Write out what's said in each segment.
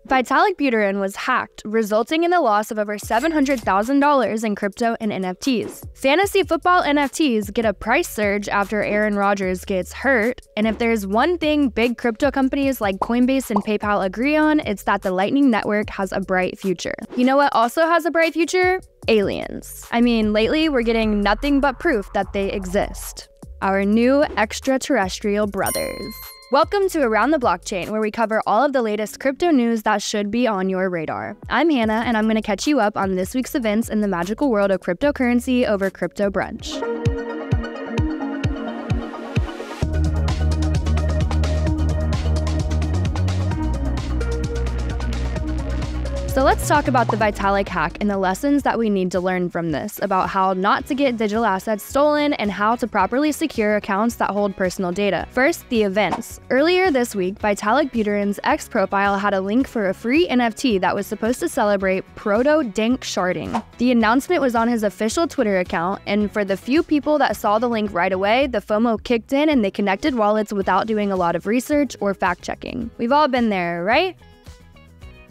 Vitalik Buterin was hacked, resulting in the loss of over $700,000 in crypto and NFTs. Fantasy Football NFTs get a price surge after Aaron Rodgers gets hurt, and if there's one thing big crypto companies like Coinbase and PayPal agree on, it's that the Lightning Network has a bright future. You know what also has a bright future? Aliens. I mean, lately we're getting nothing but proof that they exist. Our new extraterrestrial brothers. Welcome to Around the Blockchain, where we cover all of the latest crypto news that should be on your radar. I'm Hannah, and I'm going to catch you up on this week's events in the magical world of cryptocurrency over Crypto Brunch. So let's talk about the Vitalik hack and the lessons that we need to learn from this about how not to get digital assets stolen and how to properly secure accounts that hold personal data. First, the events. Earlier this week, Vitalik Buterin's X profile had a link for a free NFT that was supposed to celebrate proto-dank sharding. The announcement was on his official Twitter account, and for the few people that saw the link right away, the FOMO kicked in and they connected wallets without doing a lot of research or fact-checking. We've all been there, right?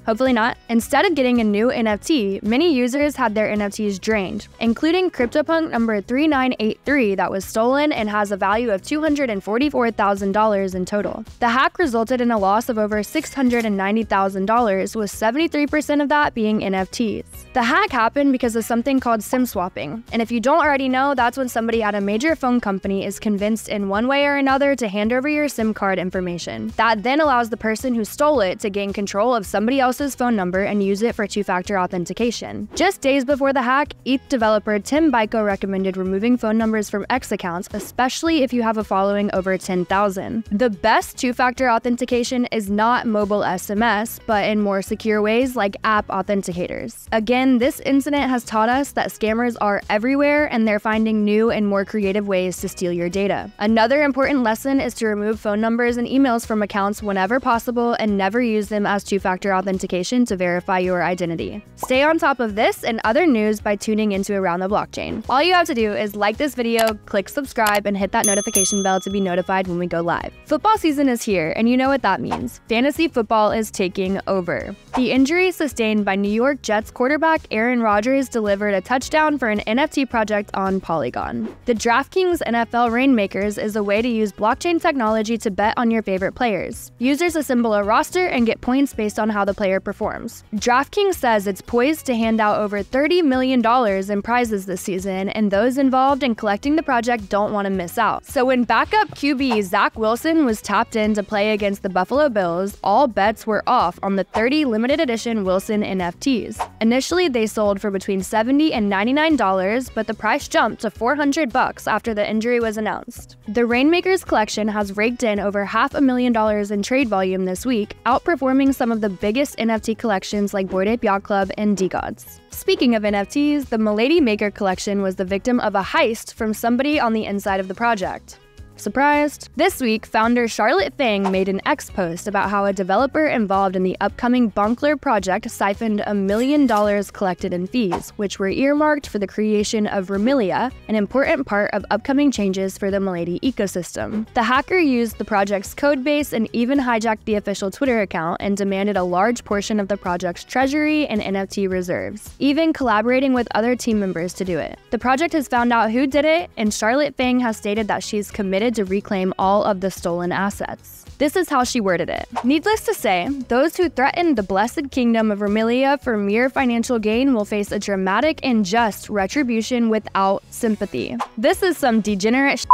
Hopefully not. Instead of getting a new NFT, many users had their NFTs drained, including CryptoPunk number 3983 that was stolen and has a value of $244,000 in total. The hack resulted in a loss of over $690,000, with 73% of that being NFTs. The hack happened because of something called SIM swapping, and if you don't already know, that's when somebody at a major phone company is convinced in one way or another to hand over your SIM card information. That then allows the person who stole it to gain control of somebody else's phone number and use it for two-factor authentication. Just days before the hack, ETH developer Tim Byko recommended removing phone numbers from X accounts, especially if you have a following over 10,000. The best two-factor authentication is not mobile SMS, but in more secure ways like app authenticators. Again, this incident has taught us that scammers are everywhere and they're finding new and more creative ways to steal your data. Another important lesson is to remove phone numbers and emails from accounts whenever possible and never use them as two-factor authentication to verify your identity. Stay on top of this and other news by tuning into Around the Blockchain. All you have to do is like this video, click subscribe, and hit that notification bell to be notified when we go live. Football season is here, and you know what that means. Fantasy football is taking over. The injury sustained by New York Jets quarterback Aaron Rodgers delivered a touchdown for an NFT project on Polygon. The DraftKings NFL Rainmakers is a way to use blockchain technology to bet on your favorite players. Users assemble a roster and get points based on how the player performs. DraftKings says it's poised to hand out over $30 million in prizes this season, and those involved in collecting the project don't want to miss out. So when backup QB Zach Wilson was tapped in to play against the Buffalo Bills, all bets were off on the 30 limited edition Wilson NFTs. Initially, they sold for between $70 and $99, but the price jumped to $400 after the injury was announced. The Rainmakers collection has raked in over $500,000 in trade volume this week, outperforming some of the biggest NFT collections like Bored Ape Yacht Club and DeGods. Speaking of NFTs, the Milady Maker collection was the victim of a heist from somebody on the inside of the project. Surprised? This week, founder Charlotte Fang made an X post about how a developer involved in the upcoming Bonkler project siphoned $1 million collected in fees, which were earmarked for the creation of Remilia, an important part of upcoming changes for the Milady ecosystem. The hacker used the project's codebase and even hijacked the official Twitter account and demanded a large portion of the project's treasury and NFT reserves, even collaborating with other team members to do it. The project has found out who did it, and Charlotte Fang has stated that she's committed to reclaim all of the stolen assets. This is how she worded it. Needless to say, those who threaten the blessed kingdom of Remilia for mere financial gain will face a dramatic and just retribution without sympathy. This is some degenerate shit.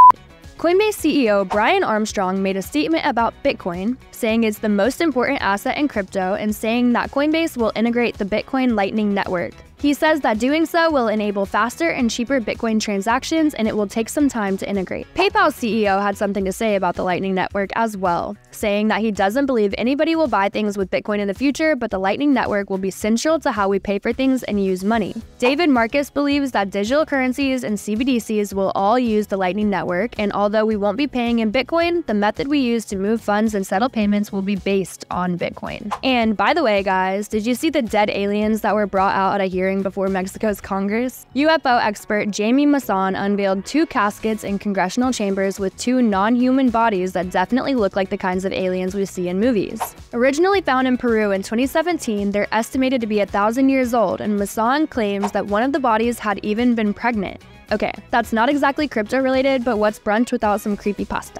Coinbase CEO Brian Armstrong made a statement about Bitcoin, saying it's the most important asset in crypto and saying that Coinbase will integrate the Bitcoin Lightning Network. He says that doing so will enable faster and cheaper Bitcoin transactions, and it will take some time to integrate. PayPal's CEO had something to say about the Lightning Network as well, saying that he doesn't believe anybody will buy things with Bitcoin in the future, but the Lightning Network will be central to how we pay for things and use money. David Marcus believes that digital currencies and CBDCs will all use the Lightning Network, and although we won't be paying in Bitcoin, the method we use to move funds and settle payments will be based on Bitcoin. And by the way, guys, did you see the dead aliens that were brought out at a hearing appearing before Mexico's Congress, UFO expert Jamie Masson unveiled 2 caskets in congressional chambers with 2 non-human bodies that definitely look like the kinds of aliens we see in movies. Originally found in Peru in 2017, they're estimated to be 1,000 years old, and Masson claims that one of the bodies had even been pregnant. Okay, that's not exactly crypto-related, but what's brunch without some creepypasta?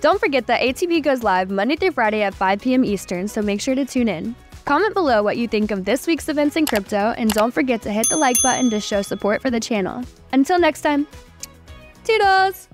Don't forget that ATB goes live Monday through Friday at 5 p.m. Eastern, so make sure to tune in. Comment below what you think of this week's events in crypto, and don't forget to hit the like button to show support for the channel. Until next time, toodles!